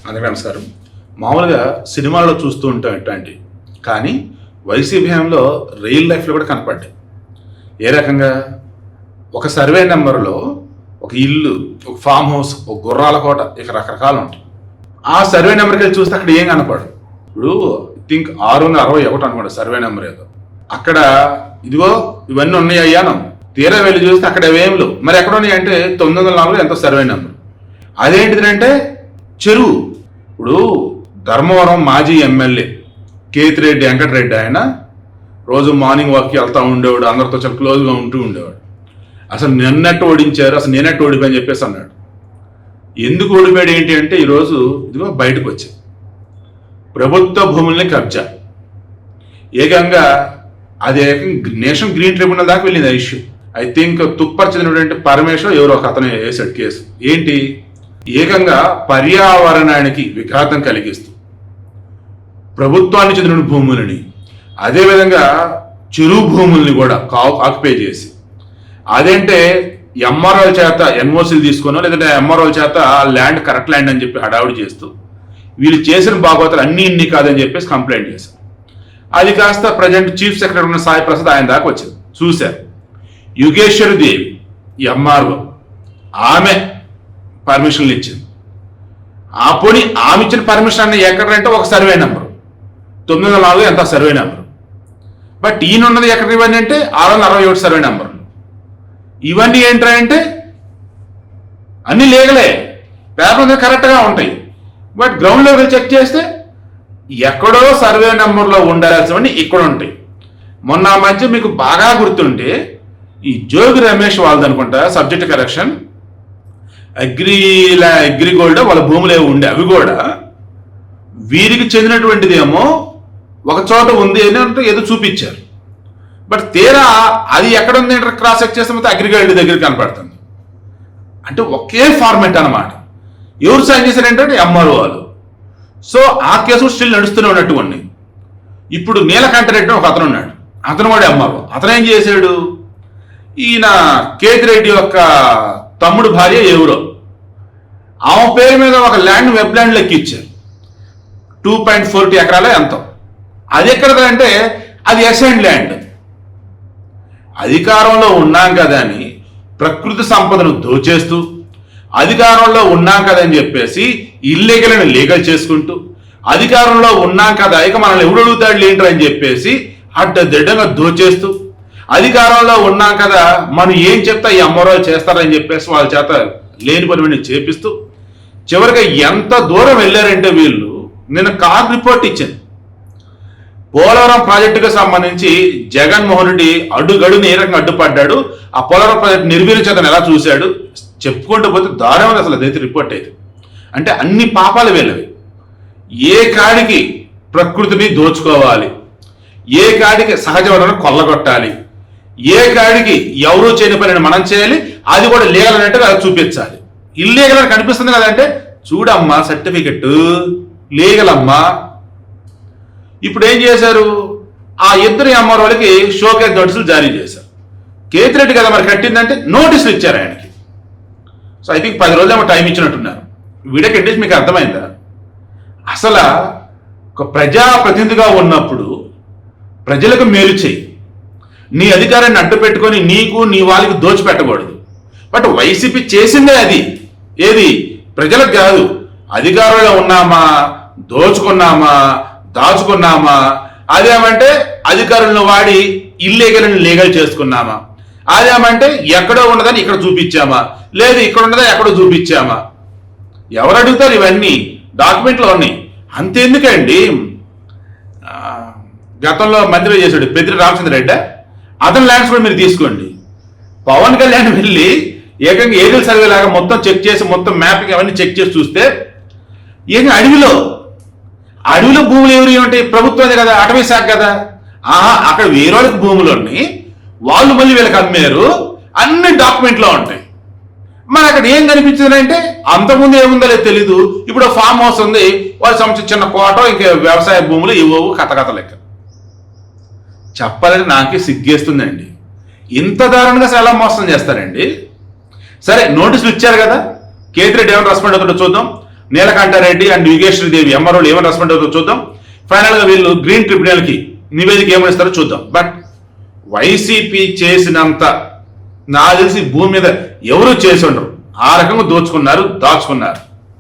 అందరికీ నమస్కారం. మామూలుగా సినిమాల్లో చూస్తూ ఉంటాం ఇట్లాంటి, కానీ వైసీపీ హయాంలో రియల్ లైఫ్లో కూడా కనపడ్డాయి. ఏ రకంగా ఒక సర్వే నెంబర్లో ఒక ఇల్లు, ఒక ఫామ్ హౌస్, ఒక గుర్రాల కోట, ఇక రకరకాలు ఉంటాయి. ఆ సర్వే నెంబర్కి వెళ్ళి చూస్తే అక్కడ ఏం కనపడదు. ఇప్పుడు థింక్ 661 అనుకోండి సర్వే నెంబర్ ఏదో. అక్కడ ఇదిగో ఇవన్నీ ఉన్నాయి అయ్యాను, తీరా వెళ్ళి చూస్తే అక్కడ ఏం లేవు. మరి ఎక్కడ ఉన్నాయి అంటే 904 ఎంతో సర్వే నెంబర్. అదేంటిదంటే చెరువు. ఇప్పుడు ధర్మవరం మాజీ ఎమ్మెల్యే కేతిరెడ్డి వెంకటరెడ్డి ఆయన రోజు మార్నింగ్ వాక్కి వెళ్తూ ఉండేవాడు, అందరితో చాలా క్లోజ్గా ఉంటూ ఉండేవాడు. అసలు నిన్నట్టు ఓడించారు, అసలు నేనట్టు ఓడిపోయి చెప్పేసి అన్నాడు. ఎందుకు ఓడిపోయాడు ఏంటి అంటే ఈరోజు ఇదిగో బయటకు వచ్చి ప్రభుత్వ భూముల్ని కబ్జా, ఏకంగా అది నేషనల్ గ్రీన్ ట్రిబ్యునల్ దాకా వెళ్ళింది ఆ ఇష్యూ. ఐ థింక్ తుప్పర్ చెందినటువంటి పరమేశ్వర్ ఎవరో ఒక అతను వేసాడు కేసు. ఏంటి, ఏకంగా పర్యావరణానికి విఘాతం కలిగిస్తూ ప్రభుత్వానికి చెందిన భూములని, అదేవిధంగా చెరువు భూముల్ని కూడా ఆక్యుపై చేసి, అదేంటే ఎంఆర్ఓల చేత ఎన్ఓసీలు తీసుకునో లేదంటే ఎంఆర్ఓల చేత ల్యాండ్ కరెక్ట్ ల్యాండ్ అని చెప్పి హడావుడి చేస్తూ వీళ్ళు చేసిన భాగవతాలు అన్నీ ఇన్ని కాదని చెప్పేసి కంప్లైంట్ చేశారు. అది కాస్త ప్రజెంట్ చీఫ్ సెక్రటరీ ఉన్న సాయి ప్రసాద్ ఆయన దాకా వచ్చింది, చూశారు. యుగేశ్వరి దేవి ఎంఆర్ఓ, ఆమె పర్మిషన్లు ఇచ్చింది. ఆ పోనీ ఆమె ఇచ్చిన పర్మిషన్ అన్న ఎక్కడంటే ఒక సర్వే నెంబరు 904 ఎంత సర్వే నెంబరు. బట్ ఈయన ఉన్నది ఎక్కడ ఇవన్నీ అంటే 667 సర్వే నెంబర్లు. ఇవన్నీ ఏంటంటే అన్ని లీగలే, పేపర్ కరెక్ట్గా ఉంటాయి. బట్ గ్రౌండ్లో వెళ్ళి చెక్ చేస్తే ఎక్కడో సర్వే నెంబర్లో ఉండాల్సినవన్నీ ఇక్కడ ఉంటాయి. మొన్న ఆ మధ్య మీకు బాగా గుర్తుంటే ఈ జోగి రమేష్ వాళ్ళది అనుకుంటా సబ్జెక్ట్ కరెక్షన్, అగ్రిగోల్డ్ వాళ్ళ భూములు ఏమి ఉండే అవి కూడా వీరికి చెందినటువంటిది ఏమో ఒక చోట ఉంది అని అంటే ఏదో చూపించారు. బట్ తీరా అది ఎక్కడ ఉంది అంటే క్రాస్ చెక్ చేస్తే మొత్తం అగ్రిగోల్డ్ దగ్గర కనపడుతుంది. అంటే ఒకే ఫార్మెట్ అన్నమాట. ఎవరు సైన్ చేశారంటే ఎంఆర్ఓ వాళ్ళు. సో ఆ కేసు స్టిల్ నడుస్తూనే ఉన్నట్టుకోండి. ఇప్పుడు నీలకంఠరెడ్డి ఒక అతను ఉన్నాడు, అతను కూడా ఎంఆర్ఓ. అతను ఏం చేశాడు, ఈయన కేతిరెడ్డి యొక్క తమ్ముడు భార్య ఎవరో ఆమె పేరు మీద ఒక ల్యాండ్ వెబ్ ల్యాండ్ లెక్కిచ్చారు. 2.42 ఎకరాలు ఎంతో. అది ఎక్కడదంటే అది అసైన్డ్ ల్యాండ్. అధికారంలో ఉన్నాం కదా అని ప్రకృతి సంపదను దోచేస్తూ, అధికారంలో ఉన్నాం కదా అని చెప్పేసి ఇల్లీగల్ అని లీగల్ చేసుకుంటూ, అధికారంలో ఉన్నాం కదా ఇక మనల్ని ఎవడు అడుగుతాడు లేంటర్ అని చెప్పేసి అడ్డదిడ్డంగా దోచేస్తూ, అధికారంలో ఉన్నాం కదా మనం ఏం చెప్తా ఈ అమ్మరాలు చేస్తారని చెప్పేసి వాళ్ళ చేత లేని పని చేపిస్తూ, చివరిగా ఎంత దూరం వెళ్ళారంటే వీళ్ళు నిన్న కాగ్ రిపోర్ట్ ఇచ్చింది. పోలవరం ప్రాజెక్టుకు సంబంధించి జగన్మోహన్ రెడ్డి అడుగడుని ఏ రకంగా అడ్డుపడ్డాడు, ఆ పోలవరం ప్రాజెక్టు నిర్వీర్యతను ఎలా చూశాడు చెప్పుకుంటూ పోతే దారుణమైన అసలు అదైతే రిపోర్ట్ అయితే. అంటే అన్ని పాపాలు వెళ్ళవి. ఏ కాడికి ప్రకృతిని దోచుకోవాలి, ఏ కాడికి సహజ వనరులను కొల్లగొట్టాలి, ఏ కాడికి ఎవరూ చేయని పనిని మనం చేయాలి, అది కూడా లీగల్ అంటే అది చూపించాలి. ఇల్లీగల్ అని కనిపిస్తుంది కదంటే చూడమ్మా సర్టిఫికెట్ లీగల్ అమ్మా. ఇప్పుడు ఏం చేశారు, ఆ ఇద్దరు అమ్మారు వాళ్ళకి షోకేస్ నోటీసులు జారీ చేశారు. కేతిరెడ్డి కదా మరి కట్టిందంటే నోటీసులు ఇచ్చారు ఆయనకి. సో ఐ థింక్ 10 రోజులు ఏమో టైం ఇచ్చినట్టున్నారు. వీడియో కట్టేసి మీకు అర్థమైందా? అసలు ఒక ప్రజాప్రతినిధిగా ఉన్నప్పుడు ప్రజలకు మేలు చేయి, నీ అధికారాన్ని అడ్డు పెట్టుకొని నీకు నీ వాళ్ళకి దోచిపెట్టకూడదు. బట్ వైసీపీ చేసిందే అది. ఏది, ప్రజలకు కాదు. అధికారంలో ఉన్నామా, దోచుకున్నామా, దాచుకున్నామా, అదేమంటే అధికారులను వాడి ఇల్లీగల్ని లీగల్ చేసుకున్నామా, అదేమంటే ఎక్కడో ఉన్నదని ఇక్కడ చూపించామా, లేదు ఇక్కడ ఉన్నదా ఎక్కడో చూపించామా. ఎవరు అడుగుతారు ఇవన్నీ? డాక్యుమెంట్లో ఉన్నాయి. అంతెందుకండి, గతంలో మంత్రి చేశాడు పెద్దిరెడ్డి రామచంద్రరెడ్డి, అతని ల్యాండ్స్ కూడా మీరు తీసుకోండి. పవన్ కళ్యాణ్ వెళ్ళి ఏకంగా ఏరియల్ సర్వే లాగా మొత్తం చెక్ చేసి మొత్తం మ్యాపింగ్ అవన్నీ చెక్ చేసి చూస్తే ఏకంగా అడవిలో భూములు ఎవరు ఏమంటే ప్రభుత్వమే కదా, అటవీ శాఖ కదా. అక్కడ వేరే వాళ్ళకి భూములు ఉన్నాయి, వాళ్ళు మళ్ళీ వీళ్ళకి అమ్మారు, అన్ని డాక్యుమెంట్లో ఉంటాయి. మరి అక్కడ ఏం కనిపించిందంటే అంతకుముందు ఏముందో లేదు తెలీదు. ఇప్పుడు ఫామ్ హౌస్ ఉంది, వాళ్ళు సంబంధించిన చిన్న కోట, ఇంకా వ్యవసాయ భూములు ఇవ్వవు, కథ లెక్క. చెప్పాలంటే నాకే సిగ్గేస్తుందండి. ఇంత దారుణంగా ఎలా మోసం చేస్తారండి? సరే నోటీసులు ఇచ్చారు కదా, కేతిరెడ్డి ఏమైనా రెస్పాండ్ అవుతుందో చూద్దాం. నీలకంఠారెడ్డి అండ్ యుగేశ్వరి దేవి ఎంఆర్ఓలు ఏమని రెస్పాండ్ అవుతుందో చూద్దాం. ఫైనల్ గా వీళ్ళు గ్రీన్ ట్రిబ్యునల్ కి నివేదిక ఏమని ఇస్తారో చూద్దాం. బట్ వైసీపీ చేసినంత నాకు తెలిసి భూమి మీద ఎవరు చేసి ఉండరు. ఆ రకంగా దోచుకున్నారు, దాచుకున్నారు.